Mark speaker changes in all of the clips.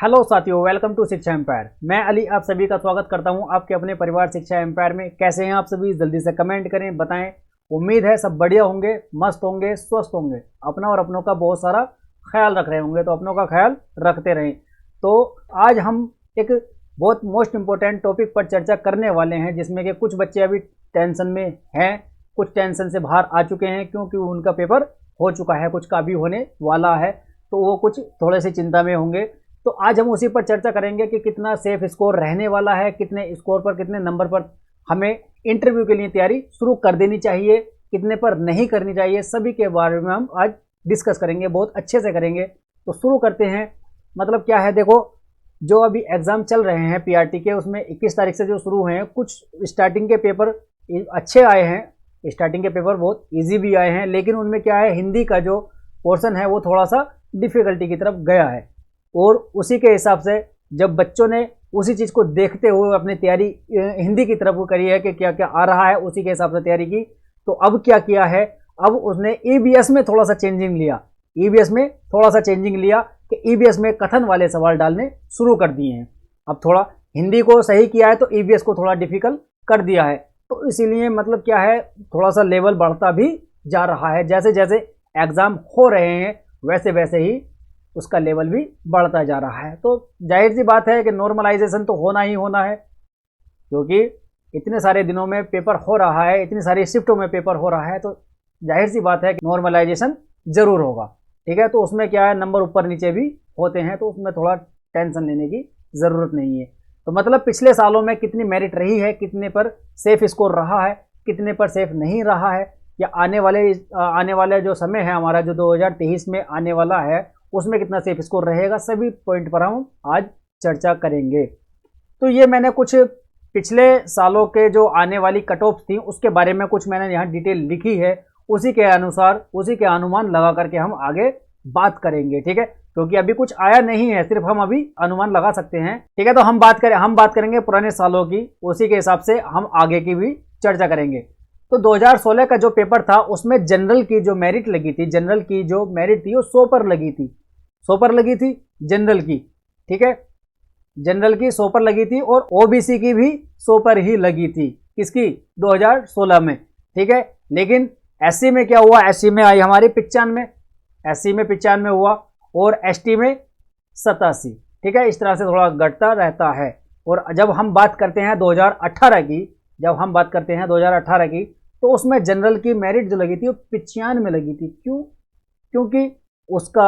Speaker 1: Hello साथियों, welcome to शिक्षा empire. मैं अली आप सभी का स्वागत करता हूं आपके अपने परिवार शिक्षा एम्पायर में। कैसे हैं आप सभी? जल्दी से कमेंट करें, बताएं। उम्मीद है सब बढ़िया होंगे, मस्त होंगे, स्वस्थ होंगे, अपना और अपनों का बहुत सारा ख्याल रख रहे होंगे। तो अपनों का ख्याल रखते रहें। तो आज हम एक बहुत मोस्ट इम्पोर्टेंट टॉपिक पर चर्चा करने वाले हैं, जिसमें कि कुछ बच्चे अभी टेंशन में हैं, कुछ टेंशन से बाहर आ चुके हैं क्योंकि उनका पेपर हो चुका है, कुछ का भी होने वाला है, तो वो कुछ थोड़े से चिंता में होंगे। तो आज हम उसी पर चर्चा करेंगे कि कितना सेफ स्कोर रहने वाला है, कितने स्कोर पर, कितने नंबर पर हमें इंटरव्यू के लिए तैयारी शुरू कर देनी चाहिए, कितने पर नहीं करनी चाहिए, सभी के बारे में हम आज डिस्कस करेंगे, बहुत अच्छे से करेंगे। तो शुरू करते हैं। मतलब क्या है, देखो, जो अभी एग्जाम चल रहे हैं पीआरटी के, उसमें 21 तारीख से जो शुरू हुए हैं, कुछ स्टार्टिंग के पेपर अच्छे आए हैं, स्टार्टिंग के पेपर बहुत ईजी भी आए हैं, लेकिन उनमें क्या है, हिंदी का जो पोर्शन है वो थोड़ा सा डिफिकल्टी की तरफ गया है। और उसी के हिसाब से जब बच्चों ने उसी चीज़ को देखते हुए अपनी तैयारी हिंदी की तरफ करी है कि क्या क्या आ रहा है, उसी के हिसाब से तैयारी की, तो अब क्या किया है, अब उसने ईबीएस में थोड़ा सा चेंजिंग लिया। ईबीएस में थोड़ा सा चेंजिंग लिया कि ईबीएस में कथन वाले सवाल डालने शुरू कर दिए हैं। अब थोड़ा हिंदी को सही किया है तो ईबीएस को थोड़ा डिफिकल्ट कर दिया है। तो इसीलिए मतलब क्या है, थोड़ा सा लेवल बढ़ता भी जा रहा है। जैसे जैसे एग्ज़ाम हो रहे हैं वैसे वैसे ही उसका लेवल भी बढ़ता जा रहा है। तो जाहिर सी बात है कि नॉर्मलाइजेशन तो होना ही होना है, क्योंकि इतने सारे दिनों में पेपर हो रहा है, इतनी सारी शिफ्टों में पेपर हो रहा है, तो जाहिर सी बात है कि नॉर्मलाइजेशन जरूर होगा। ठीक है, तो उसमें क्या है, नंबर ऊपर नीचे भी होते हैं, तो उसमें थोड़ा टेंशन लेने की ज़रूरत नहीं है। तो मतलब पिछले सालों में कितनी मेरिट रही है, कितने पर सेफ स्कोर रहा है, कितने पर सेफ नहीं रहा है, या आने वाले जो समय है हमारा, जो 2023 में आने वाला है, उसमें कितना सेफ स्कोर रहेगा, सभी पॉइंट पर हम आज चर्चा करेंगे। तो ये मैंने कुछ पिछले सालों के जो आने वाली कट ऑफ थी उसके बारे में कुछ मैंने यहाँ डिटेल लिखी है, उसी के अनुसार, उसी के अनुमान लगा करके हम आगे बात करेंगे। ठीक है, क्योंकि अभी कुछ आया नहीं है, सिर्फ हम अभी अनुमान लगा सकते हैं। ठीक है, तो हम बात करेंगे पुराने सालों की, उसी के हिसाब से हम आगे की भी चर्चा करेंगे। तो 2016 का जो पेपर था उसमें जनरल की जो मेरिट लगी थी, जनरल की जो मेरिट थी वो 100 पर लगी थी, 100 पर लगी थी जनरल की। ठीक है, जनरल की 100 पर लगी थी, और ओबीसी की भी 100 पर ही लगी थी। किसकी? 2016 में। ठीक है, लेकिन एससी में क्या हुआ, एससी में आई हमारी 95, एससी में 95 हुआ, और एसटी में 87। ठीक है, इस तरह से थोड़ा घटता रहता है। और जब हम बात करते हैं 2018 की, जब हम बात करते हैं 2018 की, तो उसमें जनरल की मेरिट जो लगी थी वो 95 में लगी थी। क्यों? क्योंकि उसका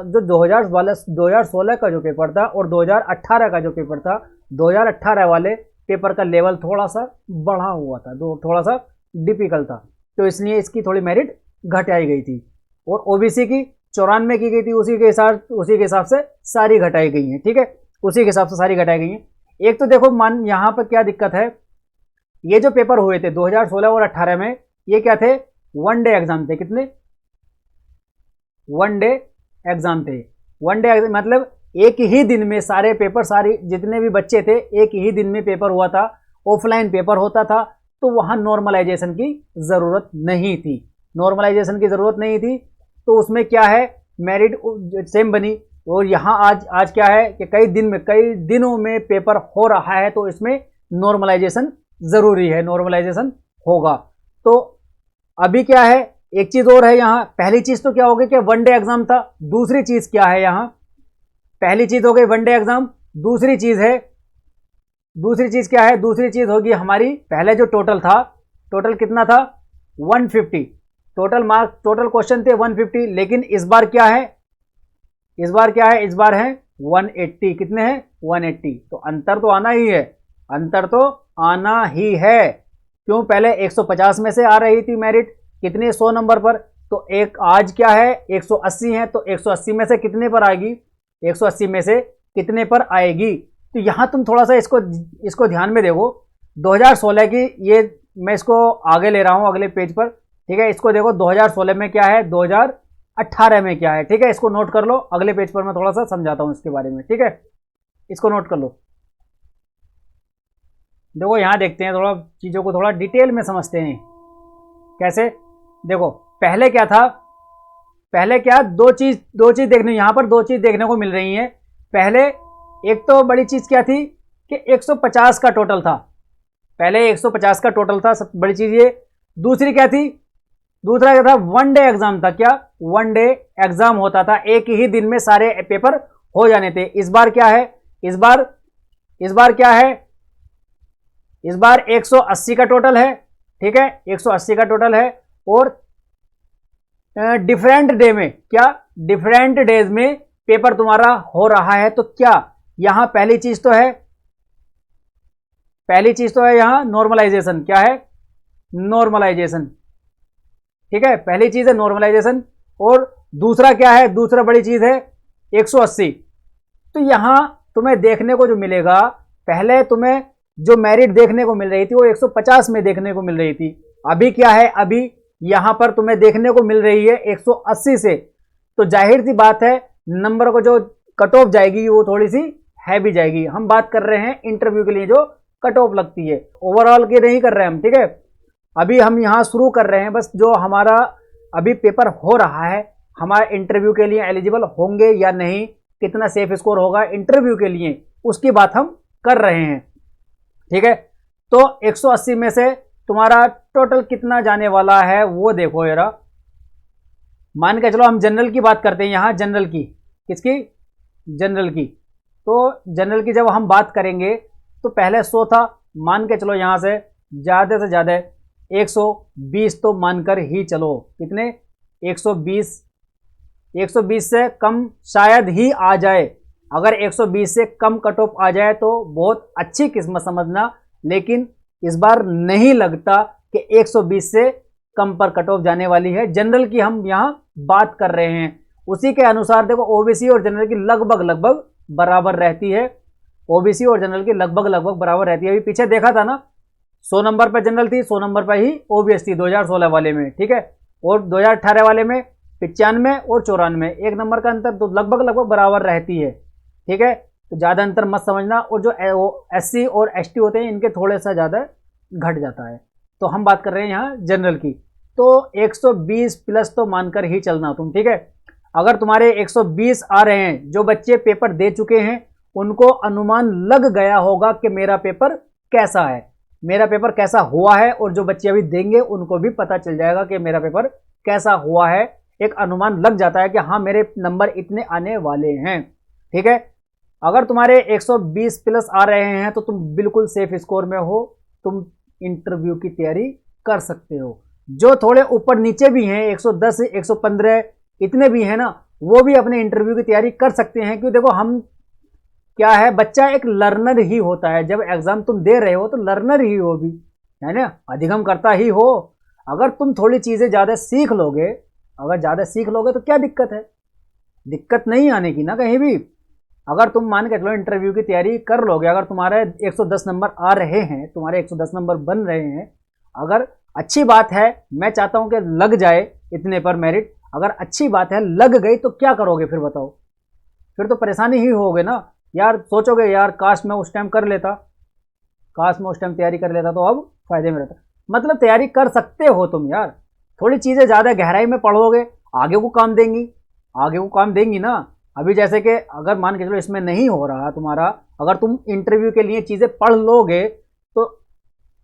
Speaker 1: जो 2016 का जो पेपर था और 2018 का जो पेपर था, 2018 वाले पेपर का लेवल थोड़ा सा बढ़ा हुआ था, थोड़ा सा डिफिकल्ट था, तो इसलिए इसकी थोड़ी मेरिट घटाई गई थी। और ओबीसी की 94 की गई थी, उसी के हिसाब से सारी घटाई गई हैं। ठीक है, उसी के हिसाब से सारी घटाई गई हैं। एक तो देखो, मान यहाँ पर क्या दिक्कत है, ये जो पेपर हुए थे 2016 और 18 में, ये क्या थे, वन डे एग्जाम थे। कितने? वन डे एग्जाम थे। वन डे मतलब एक ही दिन में सारे पेपर, सारी जितने भी बच्चे थे, एक ही दिन में पेपर हुआ था, ऑफलाइन पेपर होता था, तो वहां नॉर्मलाइजेशन की जरूरत नहीं थी, नॉर्मलाइजेशन की जरूरत नहीं थी। तो उसमें क्या है, मेरिट सेम बनी। और यहाँ आज क्या है कि कई दिनों में पेपर हो रहा है, तो इसमें नॉर्मलाइजेशन जरूरी है, नॉर्मलाइजेशन होगा। तो अभी क्या है, एक चीज और है यहाँ। पहली चीज तो क्या हो गई कि वन डे एग्जाम था, दूसरी चीज क्या है यहाँ, पहली चीज हो गई वन डे एग्जाम, दूसरी चीज क्या है, दूसरी चीज होगी हमारी, पहले जो टोटल था, टोटल कितना था, 150 टोटल मार्क्स, टोटल क्वेश्चन थे 150, लेकिन इस बार क्या है, इस बार है 180। कितने हैं? 180। तो अंतर तो आना ही है, अंतर तो आना ही है। क्यों? पहले 150 में से आ रही थी मेरिट, कितने, 100 नंबर पर, तो एक आज क्या है, 180 है, तो 180 में से कितने पर आएगी, 180 में से कितने पर आएगी। तो यहां तुम थोड़ा सा इसको ध्यान में देखो। 2016 की, ये मैं इसको आगे ले रहा हूं अगले पेज पर। ठीक है, इसको देखो 2016 में क्या है, 2018 में क्या है। ठीक है, इसको नोट कर लो, अगले पेज पर मैं थोड़ा सा समझाता हूं इसके बारे में। ठीक है, इसको नोट कर लो। देखो यहां देखते हैं, थोड़ा चीजों को थोड़ा डिटेल में समझते हैं। कैसे? देखो पहले क्या था, पहले क्या, दो चीज देखने, यहां पर दो चीज देखने को मिल रही है। पहले एक तो बड़ी चीज क्या थी कि 150 का टोटल था, पहले 150 का टोटल था, सब बड़ी चीज ये। दूसरी क्या थी, दूसरा क्या था, वन डे एग्जाम था। क्या, वन डे एग्जाम होता था, एक ही दिन में सारे पेपर हो जाने थे। इस बार क्या है, इस बार क्या है, इस बार 180 का टोटल है, ठीक है, 180 का टोटल है। और डिफरेंट डे में, क्या डिफरेंट डेज में पेपर तुम्हारा हो रहा है। तो क्या यहां पहली चीज तो है, यहां नॉर्मलाइजेशन। क्या है, नॉर्मलाइजेशन, ठीक है, पहली चीज है नॉर्मलाइजेशन। और दूसरा क्या है, दूसरा बड़ी चीज है 180। तो यहां तुम्हें देखने को जो मिलेगा, पहले तुम्हें जो मेरिट देखने को मिल रही थी वो 150 में देखने को मिल रही थी। अभी क्या है, अभी यहां पर तुम्हें देखने को मिल रही है 180 से। तो जाहिर सी बात है नंबर को जो कट ऑफ जाएगी वो थोड़ी सी हैवी जाएगी। हम बात कर रहे हैं इंटरव्यू के लिए जो कट ऑफ लगती है, ओवरऑल की नहीं कर रहे हैं हम, ठीक है। अभी हम यहां शुरू कर रहे हैं, बस जो हमारा अभी पेपर हो रहा है, हमारे इंटरव्यू के लिए एलिजिबल होंगे या नहीं, कितना सेफ स्कोर होगा इंटरव्यू के लिए, उसकी बात हम कर रहे हैं, ठीक है। तो 180 में से तुम्हारा टोटल कितना जाने वाला है वो देखो जरा। मान के चलो हम जनरल की बात करते हैं यहां, जनरल की, किसकी, जनरल की। तो जनरल की जब हम बात करेंगे तो पहले 100 था, मान के चलो यहां से ज्यादा 120 तो मानकर ही चलो। कितने, 120 से कम शायद ही आ जाए। अगर 120 से कम कट ऑफ आ जाए तो बहुत अच्छी किस्मत समझना, लेकिन इस बार नहीं लगता कि 120 से कम पर कट ऑफ जाने वाली है। जनरल की हम यहां बात कर रहे हैं, उसी के अनुसार देखो ओबीसी और जनरल की लगभग बराबर रहती है। ओबीसी और जनरल की लगभग बराबर रहती है। अभी पीछे देखा था ना, 100 नंबर पर जनरल थी, 100 नंबर पर ही ओबीएस थी 2016 वाले में, ठीक है। और 2018 वाले में 95 और 94, एक नंबर का अंतर, तो लगभग बराबर रहती है, ठीक है। तो ज्यादा अंतर मत समझना। और जो एससी और एसटी होते हैं इनके थोड़े सा ज्यादा घट जाता है। तो हम बात कर रहे हैं यहाँ जनरल की। तो 120 प्लस तो मानकर ही चलना तुम, ठीक है। अगर तुम्हारे 120 आ रहे हैं, जो बच्चे पेपर दे चुके हैं उनको अनुमान लग गया होगा कि मेरा पेपर कैसा है, मेरा पेपर कैसा हुआ है। और जो बच्चे अभी देंगे उनको भी पता चल जाएगा कि मेरा पेपर कैसा हुआ है, एक अनुमान लग जाता है कि हाँ मेरे नंबर इतने आने वाले हैं, ठीक है। अगर तुम्हारे 120 प्लस आ रहे हैं तो तुम बिल्कुल सेफ स्कोर में हो, तुम इंटरव्यू की तैयारी कर सकते हो। जो थोड़े ऊपर नीचे भी हैं, 110 115 इतने भी हैं ना, वो भी अपने इंटरव्यू की तैयारी कर सकते हैं। क्यों, देखो हम क्या है, बच्चा एक लर्नर ही होता है। जब एग्जाम तुम दे रहे हो तो लर्नर ही हो भी, है ना, अधिगम करता ही हो। अगर तुम थोड़ी चीजें ज्यादा सीख लोगे, अगर ज्यादा सीख लोगे तो क्या दिक्कत है, दिक्कत नहीं आने की ना कहीं भी। अगर तुम मान के चलो इंटरव्यू की तैयारी कर लोगे, अगर तुम्हारे 110 नंबर आ रहे हैं, तुम्हारे 110 नंबर बन रहे हैं, अगर अच्छी बात है, मैं चाहता हूं कि लग जाए इतने पर मेरिट, अगर अच्छी बात है लग गई तो क्या करोगे फिर बताओ, फिर तो परेशानी ही होगे ना यार। सोचोगे यार काश मैं उस टाइम कर लेता, काश मैं उस टाइम तैयारी कर लेता तो अब फायदे में रहता। मतलब तैयारी कर सकते हो तुम यार, थोड़ी चीजें ज्यादा गहराई में पढ़ोगे आगे को काम देंगी, आगे को काम देंगी ना। अभी जैसे कि अगर मान के चलो इसमें नहीं हो रहा तुम्हारा, अगर तुम इंटरव्यू के लिए चीजें पढ़ लोगे तो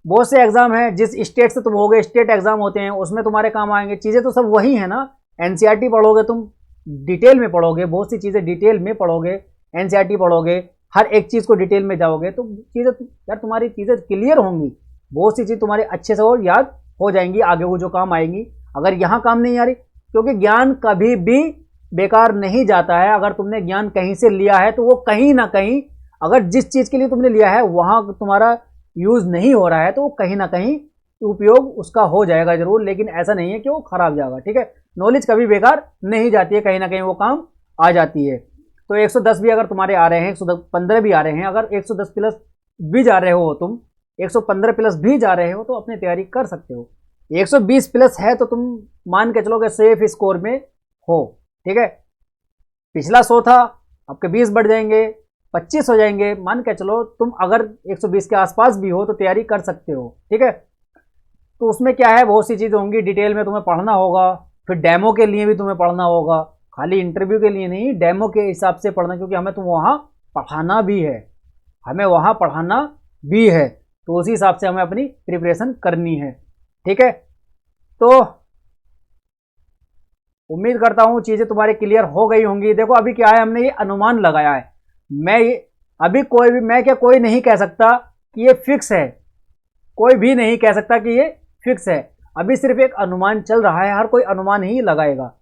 Speaker 1: बहुत से एग्जाम है, जिस स्टेट से तुम होगे, स्टेट एग्जाम होते हैं, उसमें तुम्हारे काम आएंगे। चीजें तो सब वही है ना, एनसीईआरटी पढ़ोगे तुम, डिटेल में पढ़ोगे, बहुत सी चीजें डिटेल में पढ़ोगे, एनसीईआरटी पढ़ोगे, हर एक चीज को डिटेल में जाओगे तो चीजें यार तुम्हारी चीजें क्लियर होंगी, बहुत सी चीज तुम्हारी अच्छे से और याद हो जाएंगी, आगे वो जो काम आएंगी। अगर यहाँ काम नहीं आ रही, क्योंकि ज्ञान कभी भी बेकार नहीं जाता है। अगर तुमने ज्ञान कहीं से लिया है तो वो कहीं ना कहीं, अगर जिस चीज के लिए तुमने लिया है वहां तुम्हारा यूज नहीं हो रहा है तो वो कहीं ना कहीं उपयोग उसका हो जाएगा जरूर, लेकिन ऐसा नहीं है कि वो खराब जाएगा, ठीक है। नॉलेज कभी बेकार नहीं जाती है, कहीं ना कहीं वो काम आ जाती है। तो 110 भी अगर तुम्हारे आ रहे हैं, 115 भी आ रहे हैं, अगर 110 प्लस भी जा रहे हो तुम, 115 प्लस भी जा रहे हो तो अपनी तैयारी कर सकते हो। 120 प्लस है तो तुम मान के चलोगे सेफ स्कोर में हो, ठीक है। पिछला 100 था, आपके 20 बढ़ जाएंगे, 25 हो जाएंगे, मान के चलो तुम अगर 120 के आसपास भी हो तो तैयारी कर सकते हो, ठीक है। तो उसमें क्या है, बहुत सी चीज़ें होंगी, डिटेल में तुम्हें पढ़ना होगा, फिर डेमो के लिए भी तुम्हें पढ़ना होगा, खाली इंटरव्यू के लिए नहीं, डेमो के हिसाब से पढ़ना, क्योंकि हमें तुम वहाँ पढ़ाना भी है, हमें वहाँ पढ़ाना भी है, तो उसी हिसाब से हमें अपनी प्रिपरेशन करनी है। ठीक है, तो उम्मीद करता हूँ चीज़ें तुम्हारी क्लियर हो गई होंगी। देखो अभी क्या है, हमने ये अनुमान लगाया है, मैं ये अभी कोई नहीं कह सकता कि ये फिक्स है, कोई भी नहीं कह सकता कि ये फिक्स है, अभी सिर्फ एक अनुमान चल रहा है, हर कोई अनुमान ही लगाएगा।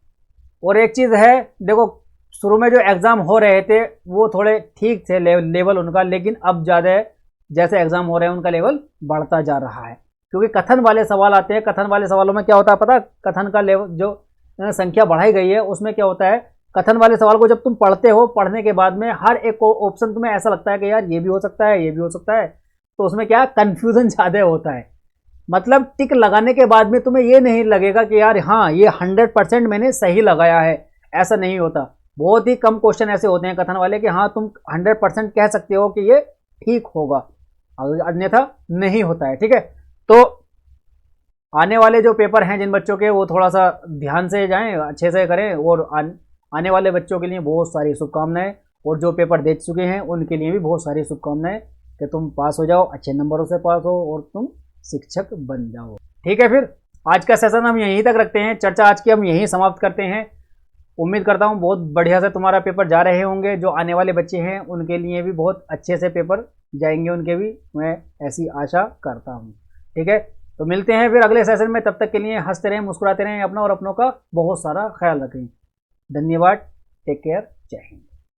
Speaker 1: और एक चीज़ है, देखो शुरू में जो एग्ज़ाम हो रहे थे वो थोड़े ठीक थे लेवल उनका, लेकिन अब ज़्यादा जैसे एग्ज़ाम हो रहे हैं उनका लेवल बढ़ता जा रहा है, क्योंकि कथन वाले सवाल आते हैं। कथन वाले सवालों में क्या होता है पता, कथन का लेवल जो संख्या बढ़ाई गई है उसमें क्या होता है, कथन वाले सवाल को जब तुम पढ़ते हो, पढ़ने के बाद में हर एक ऑप्शन तुम्हें ऐसा लगता है कि यार ये भी हो सकता है, ये भी हो सकता है, तो उसमें क्या कन्फ्यूज़न ज़्यादा होता है। मतलब टिक लगाने के बाद में तुम्हें ये नहीं लगेगा कि यार हाँ ये 100% मैंने सही लगाया है, ऐसा नहीं होता। बहुत ही कम क्वेश्चन ऐसे होते हैं कथन वाले कि हाँ तुम 100% कह सकते हो कि ये ठीक होगा, अन्यथा नहीं होता है। ठीक है, तो आने वाले जो पेपर हैं जिन बच्चों के, वो थोड़ा सा ध्यान से जाएं, अच्छे से करें, और आने वाले बच्चों के लिए बहुत सारी शुभकामनाएं, और जो पेपर दे चुके हैं उनके लिए भी बहुत सारी शुभकामनाएं कि तुम पास हो जाओ, अच्छे नंबरों से पास हो और तुम शिक्षक बन जाओ। ठीक है, फिर आज का सेशन हम यहीं तक रखते हैं, चर्चा आज की हम यहीं समाप्त करते हैं। उम्मीद करता हूँ बहुत बढ़िया से तुम्हारा पेपर जा रहे होंगे, जो आने वाले बच्चे हैं उनके लिए भी बहुत अच्छे से पेपर जाएंगे, उनके भी मैं ऐसी आशा करता हूँ। ठीक है, तो मिलते हैं फिर अगले सेशन में, तब तक के लिए हंसते रहें, मुस्कुराते रहें, अपना और अपनों का बहुत सारा ख्याल रखें। धन्यवाद, टेक केयर, जय हिंद।